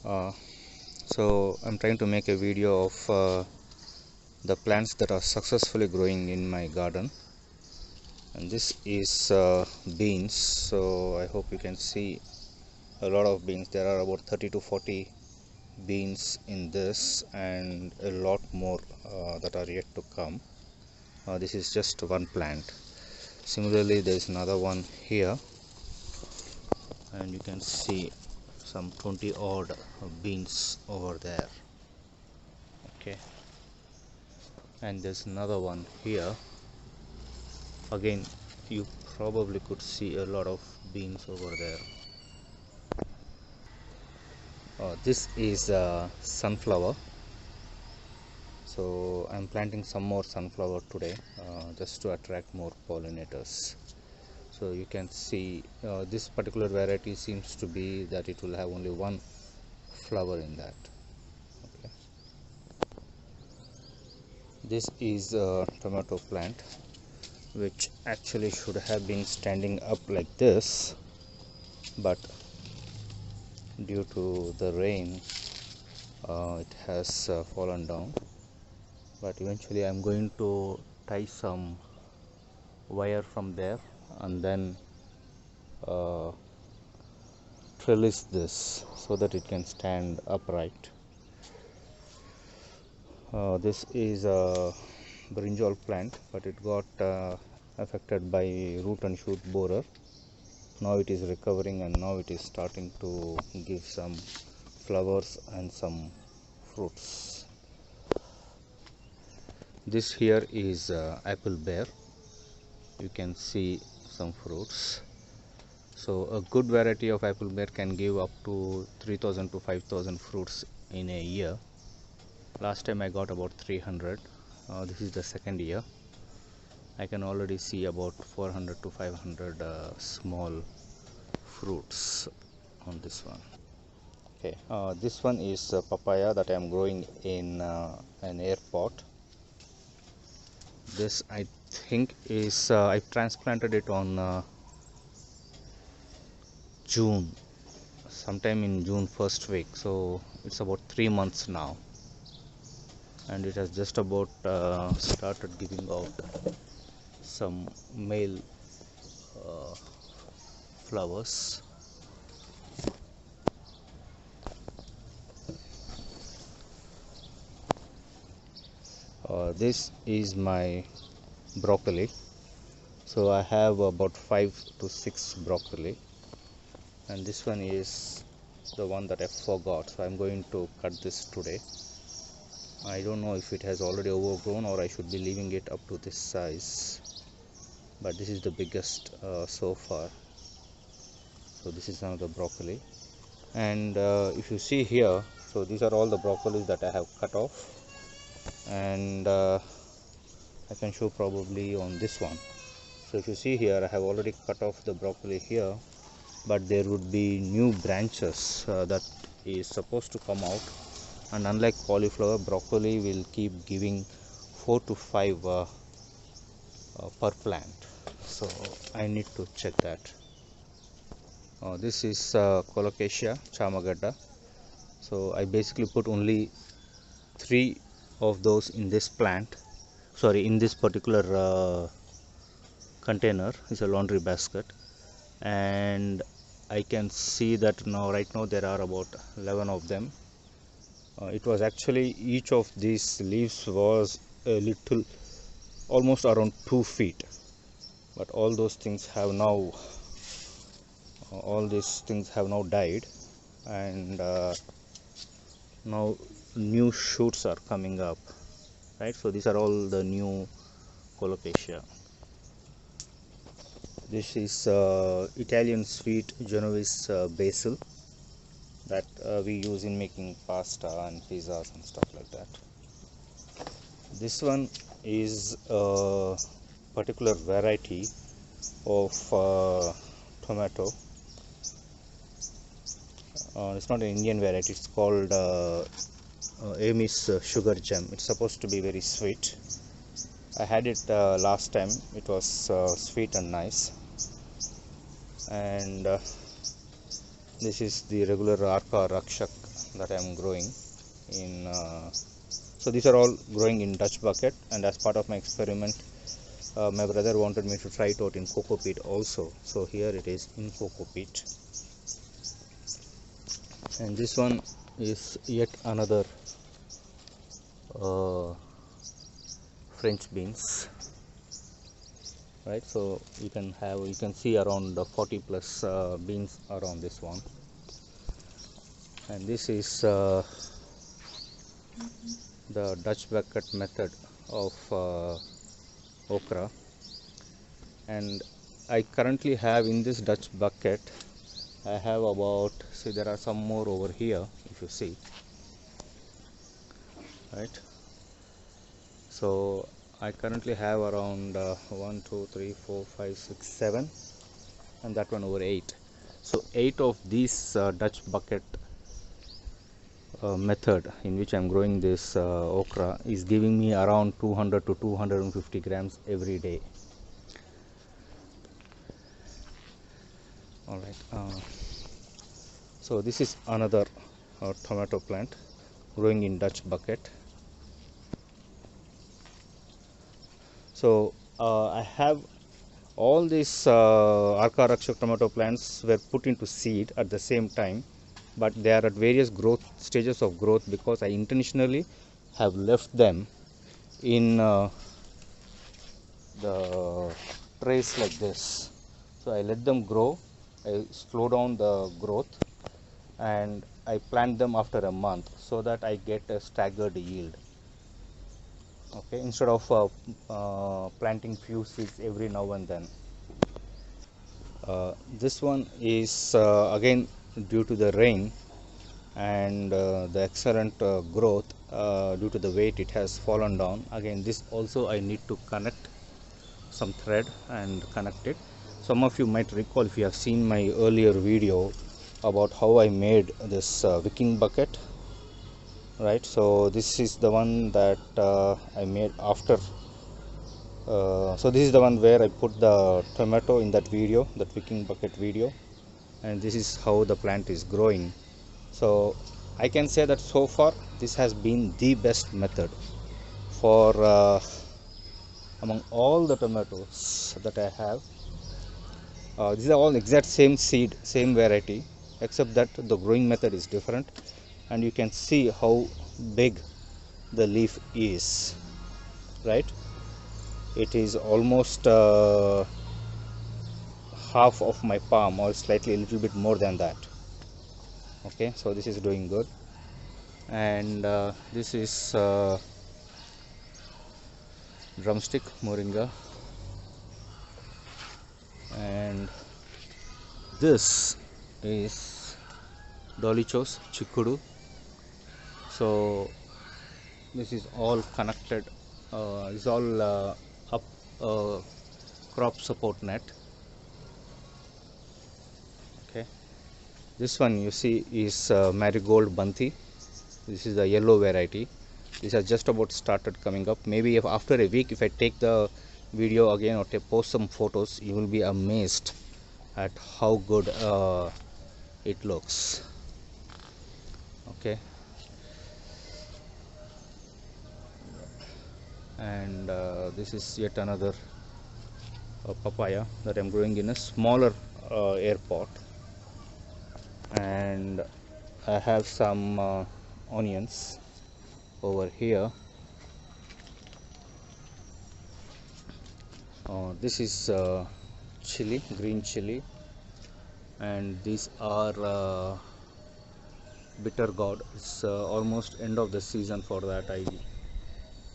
Uh, so I'm trying to make a video of the plants that are successfully growing in my garden, and this is beans. So I hope you can see a lot of beans. There are about 30 to 40 beans in this, and a lot more that are yet to come. This is just one plant. Similarly, there is another one here, and you can see some 20 odd beans over there. Okay, and there's another one here. Again, you probably could see a lot of beans over there. This is sunflower. So I'm planting some more sunflower today, just to attract more pollinators. So you can see this particular variety seems to be that it will have only one flower in that. Okay. This is a tomato plant, which actually should have been standing up like this, but due to the rain it has fallen down. But eventually I'm going to tie some wire from there and then trellis this so that it can stand upright. This is a brinjal plant, but it got affected by root and shoot borer. Now it is recovering, and now it is starting to give some flowers and some fruits. This here is apple bear. You can see some fruits. So a good variety of apple bear can give up to 3000 to 5000 fruits in a year. Last time I got about 300. This is the second year. I can already see about 400 to 500 small fruits on this one. Okay, this one is papaya that I am growing in an air pot. This I think is I transplanted it on June, sometime in June first week, so it's about 3 months now, and it has just about started giving out some male flowers. This is my broccoli. So I have about 5 to 6 broccoli, and this one is the one that I forgot, so I'm going to cut this today. I don't know if it has already overgrown or I should be leaving it up to this size, but this is the biggest so far. So this is another broccoli, and if you see here, so these are all the broccolis that I have cut off, and I can show probably on this one. So if you see here, I have already cut off the broccoli here, but there would be new branches that is supposed to come out, and unlike cauliflower, broccoli will keep giving 4 to 5 per plant. So I need to check that. This is Colocasia chamagada. So I basically put only 3 of those in this plant, sorry, in this particular container. Is a laundry basket, and I can see that now right now there are about 11 of them. It was actually, each of these leaves was a little, almost around 2 feet, but all those things have now all these things have now died, and now new shoots are coming up, right? So these are all the new Colocasia. This is Italian sweet Genovese basil that we use in making pasta and pizzas and stuff like that. This one is a particular variety of tomato. It's not an Indian variety, it's called Amy's sugar gem. It's supposed to be very sweet. I had it last time. It was sweet and nice. And this is the regular Arka Rakshak that I am growing in so these are all growing in Dutch bucket, and as part of my experiment my brother wanted me to try it out in coco peat also, so here it is in coco peat. And this one is yet another French beans, right? So you can see around 40 plus beans around this one. And this is the Dutch bucket method of okra, and I currently have in this Dutch bucket I have about, see, there are some more over here if you see, right? So I currently have around 1 2 3 4 5 6 7, and that one over 8. So 8 of these Dutch bucket method in which I am growing this okra is giving me around 200 to 250 grams every day. All right, so this is another tomato plant growing in Dutch bucket. So I have all these Arka Rakshak tomato plants were put into seed at the same time, but they are at various growth stages of growth because I intentionally have left them in the trays like this. So I let them grow, I slow down the growth, and I plant them after a month so that I get a staggered yield. Okay, instead of planting few seeds every now and then. This one is again due to the rain and the excellent growth, due to the weight it has fallen down. Again, this also I need to connect some thread and connect it. Some of you might recall, if you have seen my earlier video about how I made this wicking bucket, right? So this is the one that I made after so this is the one where I put the tomato in that video, that wicking bucket video, and this is how the plant is growing. So I can say that so far this has been the best method for among all the tomatoes that I have. These are all exact same seed, same variety, except that the growing method is different, and you can see how big the leaf is, right? It is almost half of my palm, or slightly a little bit more than that. Okay, so this is doing good. And this is drumstick moringa, and this is dolichos chikudu. So this is all connected, is all up crop support net. Okay, this one you see is marigold banti. This is the yellow variety. These are just about started coming up. Maybe if after a week, if I take the video again or post some photos, you will be amazed at how good it looks. Okay, and this is yet another papaya that I'm growing in a smaller air pot, and I have some onions over here. This is chili, green chili, and these are bitter gourd. It's almost end of the season for that.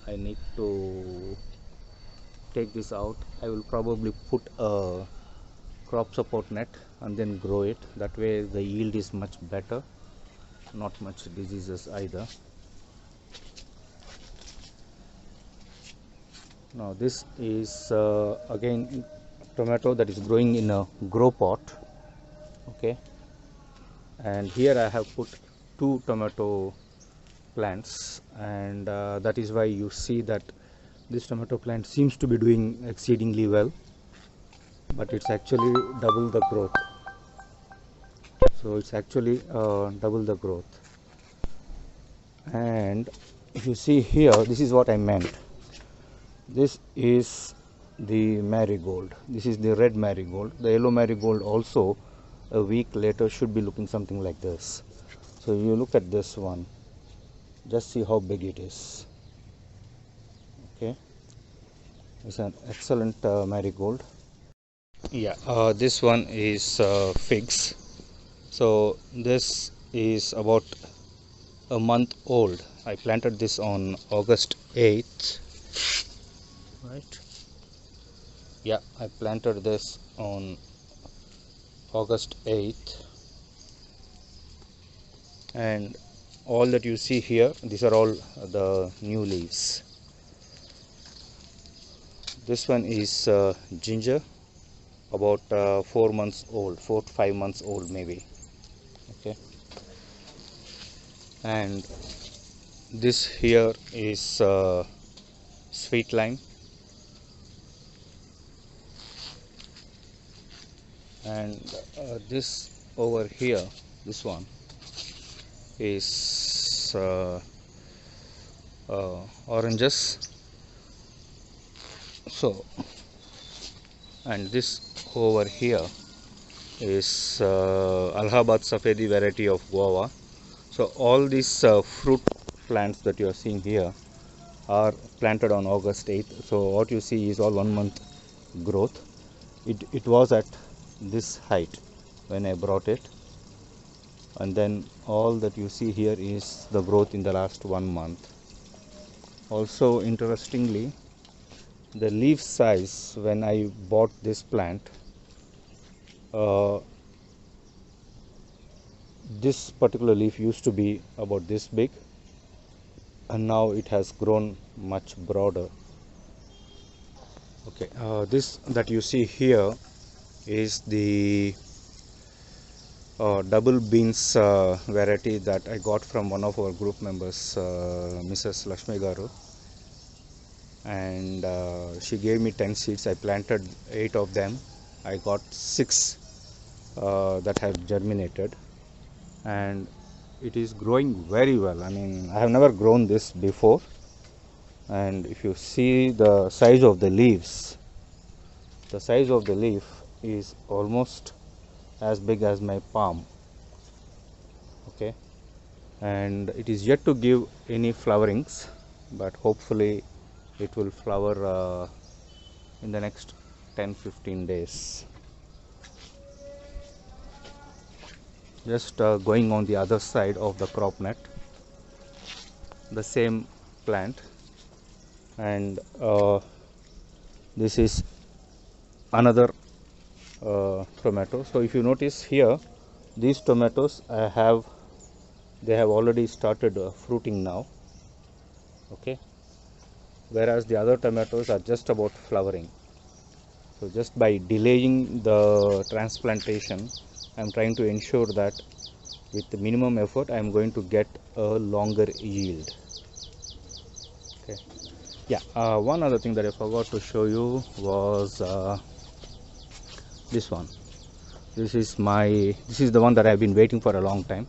I need to take this out. I will probably put a crop support net and then grow it. That way the yield is much better, not much diseases either. Now this is again tomato that is growing in a grow pot. Okay, and here I have put 2 tomato plants, and that is why you see that this tomato plant seems to be doing exceedingly well, but it's actually double the growth. So it's actually double the growth. And if you see here, this is what I meant. This is the marigold. This is the red marigold. The yellow marigold also a week later should be looking something like this. So you look at this one, just see how big it is. Okay, it's an excellent marigold. Yeah, this one is figs. So this is about a month old. I planted this on August 8th, right? Yeah, I planted this on August 8th, and all that you see here, these are all the new leaves. This one is ginger, about 4 months old, 4 to 5 months old maybe. Okay, and this here is sweet lime, and this over here, this one is oranges. So, and this over here is Allahabad Safedi variety of guava. So all these fruit plants that you are seeing here are planted on August 8th. So what you see is all 1 month growth. It was at this height when I brought it, and then all that you see here is the growth in the last 1 month. Also interestingly, the leaf size when I bought this plant, this particular leaf used to be about this big, and now it has grown much broader. Okay, this that you see here is the double beans variety that I got from one of our group members, Mrs. Lakshmi Garu, and she gave me 10 seeds. I planted 8 of them. I got 6 that have germinated, and it is growing very well. I mean, I have never grown this before, and if you see the size of the leaves, the size of the leaf is almost as big as my palm. Okay, and it is yet to give any flowerings, but hopefully it will flower in the next 10-15 days. Just going on the other side of the crop net, the same plant, and this is another tomato. So if you notice here, these tomatoes they have already started fruiting now. Okay, whereas the other tomatoes are just about flowering. So just by delaying the transplantation, I am trying to ensure that with the minimum effort I am going to get a longer yield. Okay, yeah, one other thing that I forgot to show you was this one. This is the one that I have been waiting for a long time.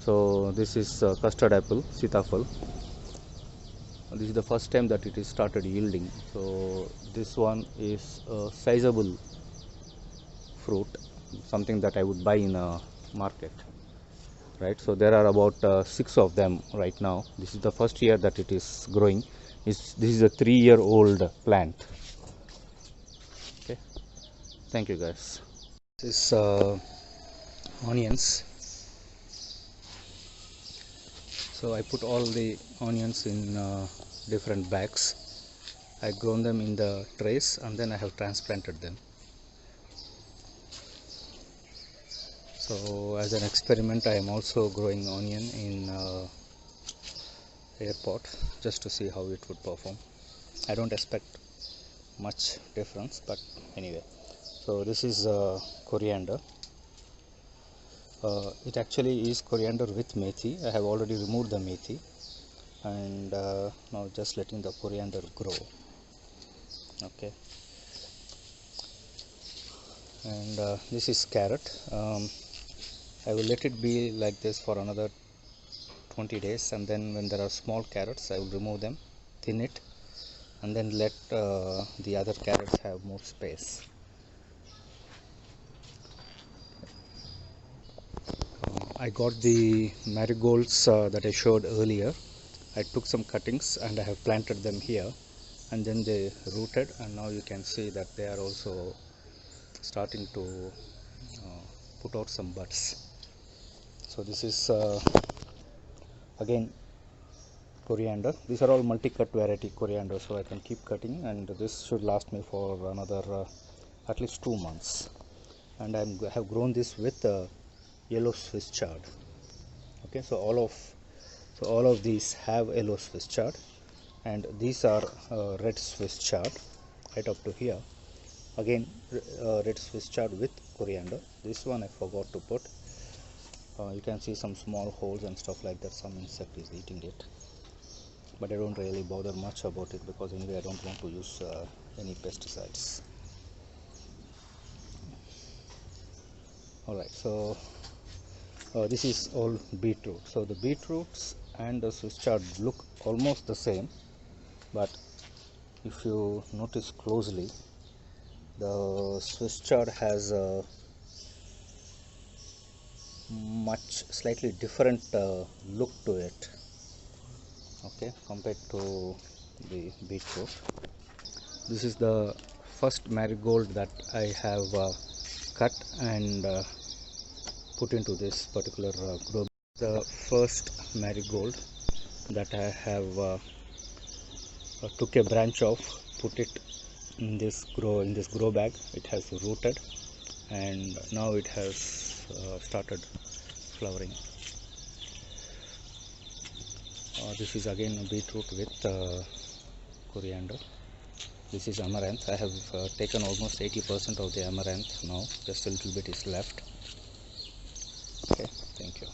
So this is custard apple, sitafal. This is the first time that it is started yielding. So this one is a sizable fruit, something that I would buy in a market, right? So there are about 6 of them right now. This is the first year that it is growing. This is a 3-year-old plant. Okay, thank you guys. This is onions. So I put all the onions in different bags. I grown them in the trays, and then I have transplanted them. So as an experiment, I am also growing onion in air pot just to see how it would perform. I don't expect much difference, but anyway. So this is coriander. It actually is coriander with methi. I have already removed the methi, and now just letting the coriander grow. Okay, and this is carrot. I will let it be like this for another 20 days, and then when there are small carrots I will remove them, thin it, and then let the other carrots have more space. I got the marigolds that I showed earlier. I took some cuttings and I have planted them here, and then they rooted, and now you can see that they are also starting to put out some buds. So this is again coriander. These are all multi-cut variety coriander, so I can keep cutting, and this should last me for another at least 2 months. And I have grown this with yellow Swiss chard. Okay, so all of these have yellow Swiss chard, and these are red Swiss chard right up to here. Again red Swiss chard with coriander. This one I forgot to put. You can see some small holes and stuff like that. Some insect is eating it, but I don't really bother much about it because anyway I don't want to use any pesticides. Alright, so this is all beetroot. So the beetroots and the Swiss chard look almost the same, but if you notice closely, the Swiss chard has a much slightly different look to it, okay, compared to the beetroot. This is the first marigold that I have cut and put into this particular grow. The first marigold that I have took a branch off, put it in this grow bag. It has rooted, and now it has started flowering. This is again a beetroot with coriander. This is amaranth. I have taken almost 80% of the amaranth now. Just a little bit is left. Okay, thank you.